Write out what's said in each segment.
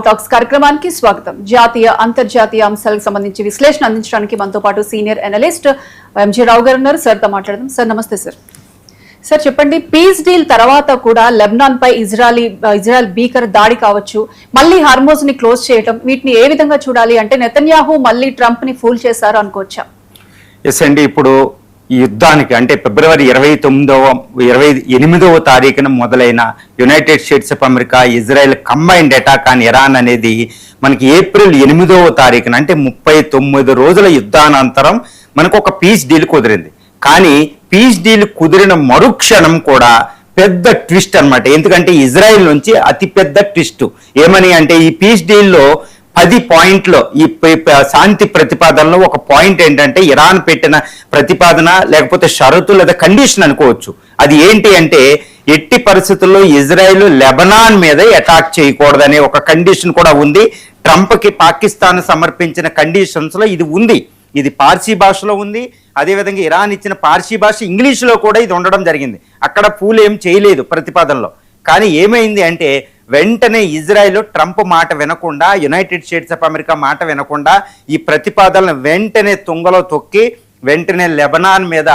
Talks కార్యక్రమానికి స్వాగతం. జాతీయ అంతర్జాతీయ అంశాలకు సంబంధించి విశ్లేషణ అందించడానికి మనతో పాటు సీనియర్ అనలిస్ట్ ఎంజీ రావు గారు ఉన్నారు. సార్తో మాట్లాడదాం. సార్ నమస్తే. సార్ చెప్పండి, పీస్ డీల్ తర్వాత కూడా లెబనాన్ పై ఇజ్రాయెల్ భీకర దాడి కావచ్చు, మళ్ళీ హార్మోజ్ ని క్లోజ్ చేయడం, వీటిని ఏ విధంగా చూడాలి? అంటే నెతన్యాహు మళ్ళీ ట్రంప్ ని ఫూల్ చేశారు అనుకోవచ్చా? ఎస్ అండి, ఇప్పుడు ఈ యుద్ధానికి అంటే ఫిబ్రవరి 28వ తారీఖున మొదలైన United states of America Israel combined attack on Iran అనేది మనకి ఏప్రిల్ 8వ తారీఖున అంటే 39 రోజుల యుద్ధానంతరం మనకు ఒక పీస్ డీల్ కుదిరింది. కానీ పీస్ డీల్ కుదిరిన మరుక్షణం కూడా పెద్ద ట్విస్ట్ అన్నమాట. ఎందుకంటే ఇజ్రాయెల్ నుంచి అతిపెద్ద ట్విస్ట్ ఏమని అంటే, ఈ పీస్ డీల్లో 10 పాయింట్లు ఈ శాంతి ప్రతిపాదనలో ఒక పాయింట్ ఏంటంటే, ఇరాన్ పెట్టిన ప్రతిపాదన లేకపోతే షరతు లేదా కండిషన్ అనుకోవచ్చు. అది ఏంటి అంటే, ఎట్టి పరిస్థితుల్లో ఇజ్రాయెల్ లెబనాన్ మీద అటాక్ చేయకూడదనే ఒక కండిషన్ కూడా ఉంది. ట్రంప్కి పాకిస్తాన్ సమర్పించిన కండిషన్స్ లో ఇది ఉంది. ఇది పార్సీ భాషలో ఉంది. అదేవిధంగా ఇరాన్ ఇచ్చిన పార్సీ భాష ఇంగ్లీష్లో కూడా ఇది ఉండడం జరిగింది. అక్కడ పూలు ఏం చేయలేదు ప్రతిపాదనలో. కానీ ఏమైంది అంటే, వెంటనే ఇజ్రాయెల్ ట్రంప్ మాట వినకుండా, యునైటెడ్ స్టేట్స్ ఆఫ్ అమెరికా మాట వినకుండా ఈ ప్రతిపాదనలు వెంటనే తుంగలో తొక్కి వెంటనే లెబనాన్ మీద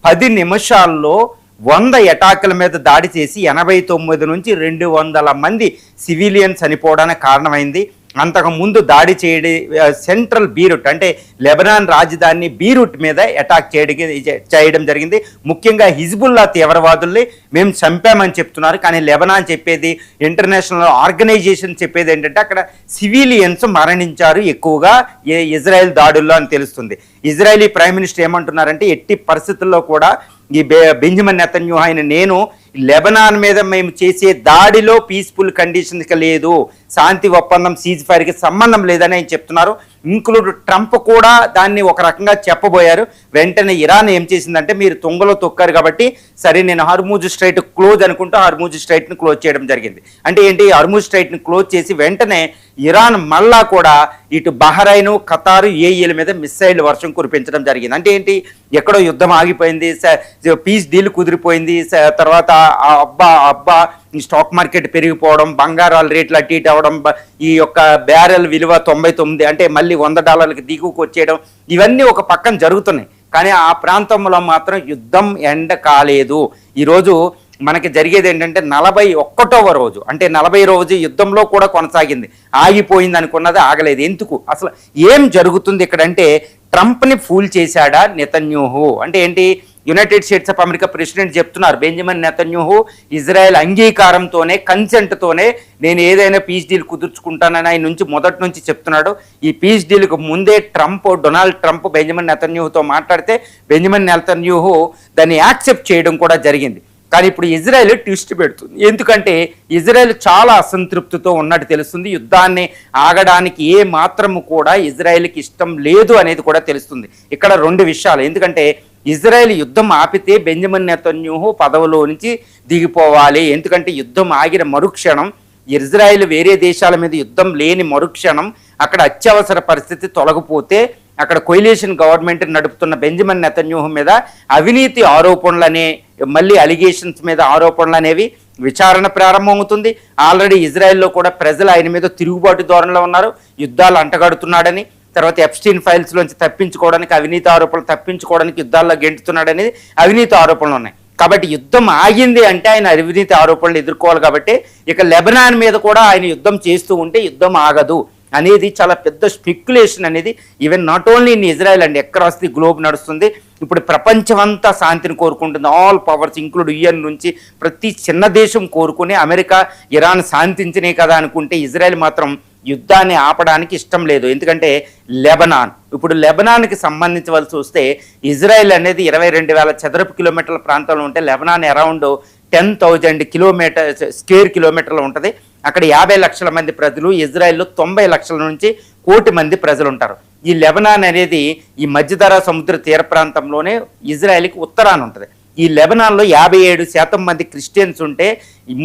10 నిమిషాల్లో 100 అటాకుల మీద దాడి చేసి 89 నుంచి 200 మంది సివిలియన్స్ చనిపోవడానికి కారణమైంది. అంతకు ముందు దాడి సెంట్రల్ బీరూట్ అంటే లెబనాన్ రాజధాని బీరూట్ మీద అటాక్ చేయడం జరిగింది. ముఖ్యంగా హిజ్బుల్లా తీవ్రవాదుల్ని మేము చంపామని చెప్తున్నారు. కానీ లెబనాన్ చెప్పేది, ఇంటర్నేషనల్ ఆర్గనైజేషన్ చెప్పేది ఏంటంటే, అక్కడ సివిలియన్స్ మరణించారు ఎక్కువగా ఇజ్రాయెల్ దాడుల్లో అని తెలుస్తుంది. ఇజ్రాయలీ ప్రైమ్ మినిస్టర్ ఏమంటున్నారంటే, ఎట్టి పరిస్థితుల్లో కూడా ఈ బెంజమిన్ నెతన్యాహు ఆయన నేను లెబనాన్ మీద మేము చేసే దాడిలో పీస్ఫుల్ కండిషన్కి లేదు, శాంతి ఒప్పందం సీజ్ ఫైర్కి సంబంధం లేదని ఆయన చెప్తున్నారు. ఇంక్లూడ్ ట్రంప్ కూడా దాన్ని ఒక రకంగా చెప్పబోయారు. వెంటనే ఇరాన్ ఏం చేసిందంటే, మీరు తుంగలో తొక్కారు కాబట్టి సరే నేను హర్మూజ్ స్ట్రైట్ క్లోజ్ అనుకుంటూ హర్మూజ్ స్ట్రైట్ని క్లోజ్ చేయడం జరిగింది. అంటే ఏంటి, హర్మూజ్ స్ట్రైట్ని క్లోజ్ చేసి వెంటనే ఇరాన్ మళ్ళా కూడా ఇటు బహ్రైన్, ఖతారు, ఏఈల మీద మిస్సైల్ వర్షం కురిపించడం జరిగింది. అంటే ఏంటి, ఎక్కడో యుద్ధం ఆగిపోయింది, పీస్ డీల్ కుదిరిపోయింది, తర్వాత అబ్బా స్టాక్ మార్కెట్ పెరిగిపోవడం, బంగారాల రేట్లు అటు ఇటు అవ్వడం, ఈ యొక్క బ్యారెల్ విలువ 99 అంటే మళ్ళీ $100 దిగువకు వచ్చేయడం, ఇవన్నీ ఒక పక్కన జరుగుతున్నాయి. కానీ ఆ ప్రాంతంలో మాత్రం యుద్ధం ఎండ కాలేదు. ఈరోజు మనకి జరిగేది ఏంటంటే 41వ రోజు, అంటే 40 రోజు యుద్ధంలో కూడా కొనసాగింది. ఆగిపోయింది అనుకున్నది ఆగలేదు. ఎందుకు, అసలు ఏం జరుగుతుంది ఇక్కడ అంటే, ట్రంప్ని ఫూల్ చేశాడా నెతన్యాహు? అంటే ఏంటి, United states of America president చెప్తున్నారు, బెంజమిన్ నెతన్యాహు ఇజ్రాయెల్ అంగీకారంతోనే, కన్సెంట్తోనే నేను ఏదైనా పీస్ డీల్ కుదుర్చుకుంటానని ఆయన నుంచి మొదటి నుంచి చెప్తున్నాడు. ఈ పీస్ డీల్కు ముందే డొనాల్డ్ ట్రంప్ బెంజమిన్ నెతన్యాహుతో మాట్లాడితే బెంజమిన్ నెతన్యాహు దాన్ని యాక్సెప్ట్ చేయడం కూడా జరిగింది. కానీ ఇప్పుడు ఇజ్రాయెల్ ట్విస్ట్ పెడుతుంది. ఎందుకంటే ఇజ్రాయెల్ చాలా అసంతృప్తితో ఉన్నట్టు తెలుస్తుంది. యుద్ధాన్ని ఆగడానికి ఏ మాత్రము కూడా ఇజ్రాయెల్కి ఇష్టం లేదు అనేది కూడా తెలుస్తుంది. ఇక్కడ 2 విషయాలు. ఎందుకంటే ఇజ్రాయెల్ యుద్ధం ఆపితే బెంజమిన్ నెతన్యాహు పదవిలో నుంచి దిగిపోవాలి. ఎందుకంటే యుద్ధం ఆగిన మరుక్షణం, ఇజ్రాయెల్ వేరే దేశాల మీద యుద్ధం లేని మరుక్షణం అక్కడ అత్యవసర పరిస్థితి తొలగిపోతే అక్కడ కొయిలేషన్ గవర్నమెంట్ నడుపుతున్న బెంజమిన్ నెతన్యాహు మీద అవినీతి ఆరోపణలనే, మళ్ళీ అలిగేషన్స్ మీద ఆరోపణలు అనేవి విచారణ ప్రారంభమవుతుంది. ఆల్రెడీ ఇజ్రాయెల్లో కూడా ప్రజలు ఆయన మీద తిరుగుబాటు ధోరణిలో ఉన్నారు. యుద్ధాలు అంటగడుతున్నాడని, తర్వాత ఎప్స్టీన్ ఫైల్స్లోంచి తప్పించుకోవడానికి, అవినీతి ఆరోపణలు తప్పించుకోవడానికి యుద్ధాల్లో గెంటుతున్నాడనేది అవినీతి ఆరోపణలు ఉన్నాయి. కాబట్టి యుద్ధం ఆగింది అంటే ఆయన అవినీతి ఆరోపణలు ఎదుర్కోవాలి. కాబట్టి ఇక లెబనాన్ మీద కూడా ఆయన యుద్ధం చేస్తూ ఉంటే యుద్ధం ఆగదు అనేది చాలా పెద్ద స్పెక్యులేషన్ అనేది even not only in Israel and across the globe నడుస్తుంది. ఇప్పుడు ప్రపంచమంతా శాంతిని కోరుకుంటుంది. ఆల్ పవర్స్ ఇంక్లూడ్ యుఎన్ నుంచి ప్రతి చిన్న దేశం కోరుకుని, అమెరికా ఇరాన్ శాంతించినే కదా అనుకుంటే ఇజ్రాయెల్ మాత్రం యుద్ధాన్ని ఆపడానికి ఇష్టం లేదు. ఎందుకంటే ఇప్పుడు లెబనాన్కి సంబంధించవలసి వస్తే ఇజ్రాయెల్ అనేది 22,000 చదరపు కిలోమీటర్ల ప్రాంతంలో ఉంటే లెబనాన్ అరౌండ్ 10,000 స్క్వేర్ కిలోమీటర్లు ఉంటుంది. అక్కడ 50 లక్షల మంది ప్రజలు, ఇజ్రాయెల్లో 90 లక్షల నుంచి 1 కోటి మంది ప్రజలు ఉంటారు. ఈ లెబనాన్ అనేది ఈ మధ్యధరా సముద్ర తీర ప్రాంతంలోనే ఇజ్రాయెల్కి ఉత్తరాన ఉంటుంది. ఈ లెబనాన్లో 57% మంది క్రిస్టియన్స్ ఉంటే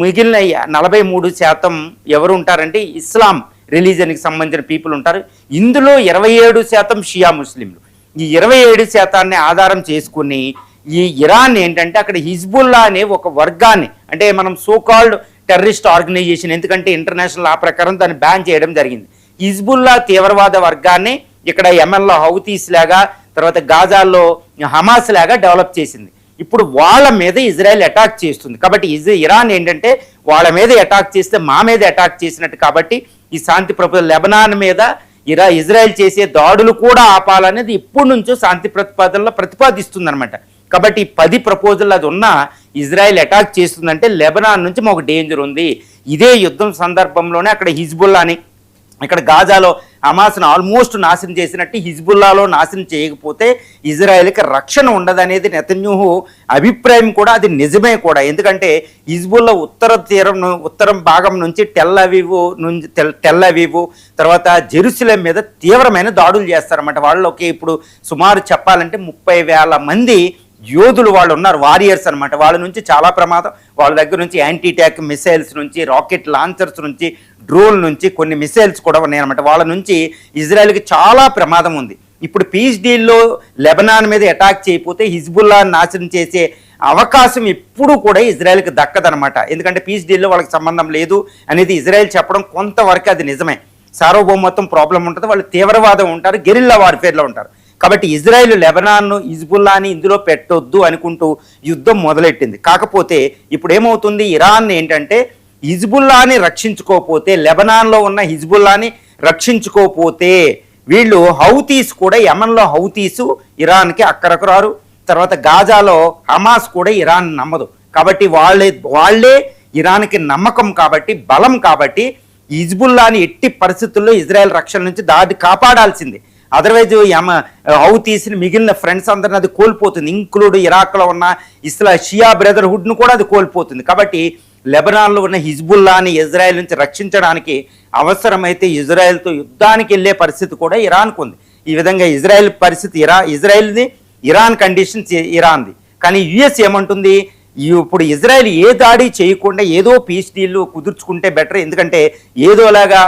మిగిలిన 43% ఎవరు ఉంటారంటే ఇస్లాం రిలీజన్కి సంబంధించిన పీపుల్ ఉంటారు. ఇందులో 27% షియా ముస్లింలు. ఈ 27% ఆధారం చేసుకుని ఈ ఇరాన్ ఏంటంటే అక్కడ హిజ్బుల్లా అనే ఒక వర్గాన్ని, అంటే మనం సోకాల్డ్ టెర్రరిస్ట్ ఆర్గనైజేషన్, ఎందుకంటే ఇంటర్నేషనల్ లా ప్రకారం దాన్ని బ్యాన్ చేయడం జరిగింది. హిజ్బుల్లా తీవ్రవాద వర్గాన్ని ఇక్కడ యెమెన్లో హౌతీస్ లాగా, తర్వాత గాజాల్లో హమాస్ లాగా డెవలప్ చేసింది. ఇప్పుడు వాళ్ళ మీద ఇజ్రాయెల్ అటాక్ చేస్తుంది. కాబట్టి ఇరాన్ ఏంటంటే వాళ్ళ మీద అటాక్ చేస్తే మా మీద అటాక్ చేసినట్టు. కాబట్టి ఈ శాంతి ప్రపోజల్ లెబనాన్ మీద ఇజ్రాయెల్ చేసే దాడులు కూడా ఆపాలనేది ఇప్పటి నుంచో శాంతి ప్రతిపాదనలో ప్రతిపాదిస్తుంది అనమాట. కాబట్టి 10 ప్రపోజల్ అది ఉన్నా ఇజ్రాయెల్ అటాక్ చేస్తుందంటే లెబనాన్ నుంచి మాకు డేంజర్ ఉంది. ఇదే యుద్ధం సందర్భంలోనే అక్కడ హిజ్బుల్లాని, ఇక్కడ గాజాలో హమాస్ను ఆల్మోస్ట్ నాశనం చేసినట్టు హిజ్బుల్లాలో నాశనం చేయకపోతే ఇజ్రాయెల్కి రక్షణ ఉండదనేది నెతన్యాహు అభిప్రాయం కూడా. అది నిజమే కూడా. ఎందుకంటే హిజ్బుల్లా ఉత్తరం భాగం నుంచి టెల్ అవీవ్ తర్వాత జెరూసలేం మీద తీవ్రమైన దాడులు చేస్తారన్నమాట. వాళ్ళకి ఇప్పుడు సుమారు చెప్పాలంటే 30,000 మంది యోధులు వాళ్ళు ఉన్నారు, వారియర్స్ అనమాట. వాళ్ళ నుంచి చాలా ప్రమాదం. వాళ్ళ దగ్గర నుంచి యాంటీ ట్యాంక్ మిసైల్స్ నుంచి, రాకెట్ లాంచర్స్ నుంచి, డ్రోన్ నుంచి కొన్ని మిసైల్స్ కూడా ఉన్నాయన్నమాట. వాళ్ళ నుంచి ఇజ్రాయెల్కి చాలా ప్రమాదం ఉంది. ఇప్పుడు పీస్ డీల్లో లెబనాన్ మీద అటాక్ చేయకపోతే హిజ్బుల్లా నాశనం చేసే అవకాశం ఎప్పుడు కూడా ఇజ్రాయెల్కి దక్కదనమాట. ఎందుకంటే పీస్ డీల్లో వాళ్ళకి సంబంధం లేదు అనేది ఇజ్రాయెల్ చెప్పడం కొంతవరకు అది నిజమే. సార్వభౌమత్వం ప్రాబ్లం ఉంటుంది, వాళ్ళు తీవ్రవాదం ఉంటారు, గెరిల్లా వార్ఫేర్లో ఉంటారు. కాబట్టి ఇజ్రాయెల్ లెబనాన్ను హిజ్బుల్లాని ఇందులో పెట్టొద్దు అనుకుంటూ యుద్ధం మొదలెట్టింది. కాకపోతే ఇప్పుడు ఏమవుతుంది, ఇరాన్ ఏంటంటే హిజ్బుల్లాని రక్షించుకోకపోతే, లెబనాన్లో ఉన్న హిజ్బుల్లాని రక్షించుకోకపోతే వీళ్ళు హౌతీస్ కూడా, యెమెన్లో హౌతీసు ఇరాన్కి అక్కరకు రారు. తర్వాత గాజాలో హమాస్ కూడా ఇరాన్ నమ్మదు. కాబట్టి వాళ్ళే ఇరాన్కి నమ్మకం కాబట్టి, బలం కాబట్టి హిజ్బుల్లాని ఎట్టి పరిస్థితుల్లో ఇజ్రాయెల్ రక్షణ నుంచి కాపాడాల్సిందే. అదర్వైజ్ హౌతీస్ని మిగిలిన ఫ్రెండ్స్ అందరిని అది కోల్పోతుంది, ఇంక్లూడ్ ఇరాక్లో ఉన్న షియా బ్రదర్హుడ్ను కూడా అది కోల్పోతుంది. కాబట్టి లెబనాన్లో ఉన్న హిజ్బుల్లాని ఇజ్రాయెల్ నుంచి రక్షించడానికి అవసరమైతే ఇజ్రాయెల్తో యుద్ధానికి వెళ్ళే పరిస్థితి కూడా ఇరాన్కు ఉంది. ఈ విధంగా ఇజ్రాయెల్ పరిస్థితి ఇజ్రాయెల్ది, ఇరాన్ కండిషన్స్ ఇరాన్ది. కానీ యుఎస్ ఏమంటుంది, ఇప్పుడు ఇజ్రాయెల్ ఏ దాడి చేయకుండా ఏదో పీస్ డీల్ కుదుర్చుకుంటే బెటర్. ఎందుకంటే ఏదోలాగా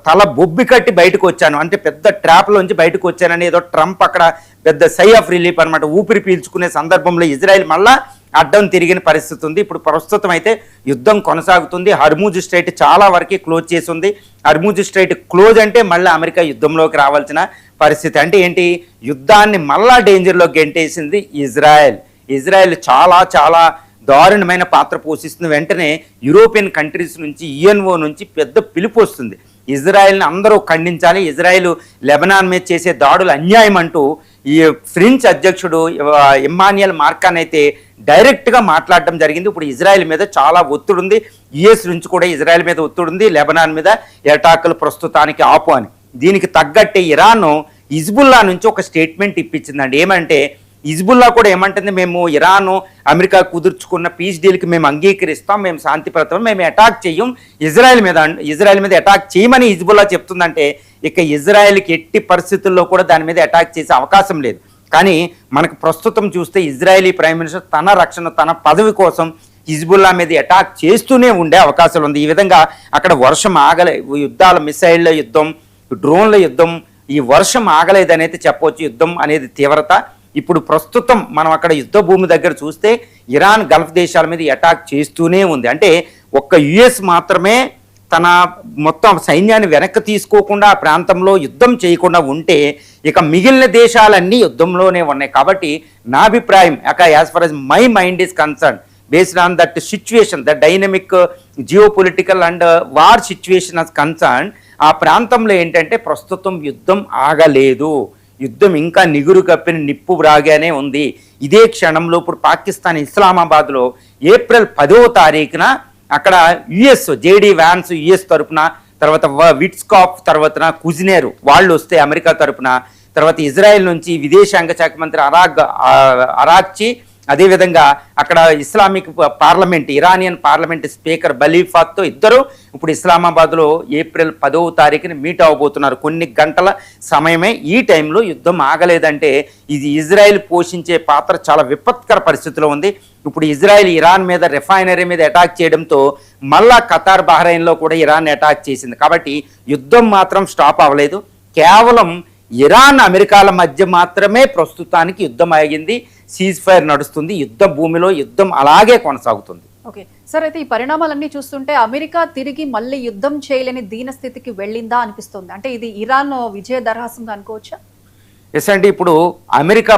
తల బొబ్బి కట్టి బయటకు వచ్చాను అంటే పెద్ద ట్రాప్లోంచి బయటకు వచ్చానని ఏదో ట్రంప్ అక్కడ పెద్ద సై ఆఫ్ రిలీఫ్ అనమాట, ఊపిరి పీల్చుకునే సందర్భంలో ఇజ్రాయెల్ మళ్ళా అడ్డం తిరిగిన పరిస్థితి ఉంది. ఇప్పుడు ప్రస్తుతం అయితే యుద్ధం కొనసాగుతుంది. హర్మూజ్ స్ట్రైట్ చాలా వరకు క్లోజ్ చేసి ఉంది. హర్మూజ్ స్ట్రైట్ క్లోజ్ అంటే మళ్ళీ అమెరికా యుద్ధంలోకి రావాల్సిన పరిస్థితి. అంటే ఏంటి, యుద్ధాన్ని మళ్ళా డేంజర్లోకి గెంటేసింది ఇజ్రాయెల్ చాలా చాలా దారుణమైన పాత్ర పోషిస్తుంది. వెంటనే యూరోపియన్ కంట్రీస్ నుంచి, యుఎన్ఓ నుంచి పెద్ద పిలుపు వస్తుంది, ఇజ్రాయెల్ని అందరూ ఖండించాలి, ఇజ్రాయెల్ లెబనాన్ మీద చేసే దాడులు అన్యాయం అంటూ ఈ ఫ్రెంచ్ అధ్యక్షుడు ఇమ్మాన్యుయల్ మార్కాన్ అయితే డైరెక్ట్గా మాట్లాడడం జరిగింది. ఇప్పుడు ఇజ్రాయెల్ మీద చాలా ఒత్తిడి ఉంది, యుఎస్ నుంచి కూడా ఇజ్రాయెల్ మీద ఒత్తిడి ఉంది, లెబనాన్ మీద అటాకులు ప్రస్తుతానికి ఆపు అని. దీనికి తగ్గట్టే ఇరాన్ హిజ్బుల్లా నుంచి ఒక స్టేట్మెంట్ ఇప్పించిందండి. ఏమంటే హిజ్బుల్లా కూడా ఏమంటుంది, మేము ఇరాన్ అమెరికా కుదుర్చుకున్న పీస్ డీల్కి మేము అంగీకరిస్తాం, మేము శాంతిప్రతం, మేము అటాక్ చెయ్యం, ఇజ్రాయెల్ మీద అటాక్ చేయమని హిజ్బుల్లా చెప్తుందంటే ఇక ఇజ్రాయెల్కి ఎట్టి పరిస్థితుల్లో కూడా దాని మీద అటాక్ చేసే అవకాశం లేదు. కానీ మనకు ప్రస్తుతం చూస్తే ఇజ్రాయెలీ ప్రైమ్ మినిస్టర్ తన రక్షణ, తన పదవి కోసం హిజ్బుల్లా మీద అటాక్ చేస్తూనే ఉండే అవకాశాలు ఉంది. ఈ విధంగా అక్కడ వర్షం ఆగలే, యుద్ధాల మిసైళ్ల యుద్ధం, డ్రోన్ల యుద్ధం, ఈ వర్షం ఆగలేదనైతే చెప్పవచ్చు. యుద్ధం అనేది తీవ్రత ఇప్పుడు ప్రస్తుతం మనం అక్కడ యుద్ధ భూమి దగ్గర చూస్తే ఇరాన్ గల్ఫ్ దేశాల మీద అటాక్ చేస్తూనే ఉంది. అంటే ఒక్క యుఎస్ మాత్రమే తన మొత్తం సైన్యాన్ని వెనక్కి తీసుకోకుండా ఆ ప్రాంతంలో యుద్ధం చేయకుండా ఉంటే ఇక మిగిలిన దేశాలన్నీ యుద్ధంలోనే ఉన్నాయి. కాబట్టి నా అభిప్రాయం, as for as my mind is concern, based on that situation, the dynamic geopolitical and war situation as concern, ఆ ప్రాంతంలో ఏంటంటే ప్రస్తుతం యుద్ధం ఆగలేదు, యుద్ధం ఇంకా నిగురు కప్పిన నిప్పు రాగానే ఉంది. ఇదే క్షణంలో ఇప్పుడు పాకిస్తాన్ ఇస్లామాబాద్లో ఏప్రిల్ 10వ తారీఖున అక్కడ యుఎస్ జేడీ వ్యాన్స్ యుఎస్ తరపున, తర్వాత విట్స్కాఫ్ తర్వాత కుజినేరు వాళ్ళు వస్తే అమెరికా తరపున, తర్వాత ఇజ్రాయెల్ నుంచి విదేశాంగ శాఖ మంత్రి అరాక్చి, అదేవిధంగా అక్కడ Islamic parliament, Iranian parliament speaker బలీఫాత్తో ఇద్దరు ఇప్పుడు ఇస్లామాబాద్లో ఏప్రిల్ 10వ తారీఖున మీట్ అవ్వబోతున్నారు. కొన్ని గంటల సమయమే. ఈ టైంలో యుద్ధం ఆగలేదంటే ఇది ఇజ్రాయెల్ పోషించే పాత్ర చాలా విపత్కర పరిస్థితిలో ఉంది. ఇప్పుడు ఇజ్రాయెల్ ఇరాన్ మీద రిఫైనరీ మీద అటాక్ చేయడంతో మళ్ళా ఖతార్, బహ్రెయిన్లో కూడా ఇరాన్ అటాక్ చేసింది. కాబట్టి యుద్ధం మాత్రం స్టాప్ అవ్వలేదు. కేవలం ఇరాన్ అమెరికాల మధ్య మాత్రమే ప్రస్తుతానికి యుద్ధం ఆగింది, సీజ్ ఫైర్ నడుస్తుంది, యుద్ధ భూమిలో యుద్ధం అలాగే కొనసాగుతుంది. ఓకే సార్, అయితే ఈ పరిణామాలన్నీ చూస్తుంటే అమెరికా తిరిగి మళ్ళీ యుద్ధం చేయలేని దీన స్థితికి వెళ్ళిందా అనిపిస్తుంది. అంటే ఇది ఇరాన్ విజయ దరహాసంగా అనుకోవచ్చా? ఎస్ అండి, ఇప్పుడు అమెరికా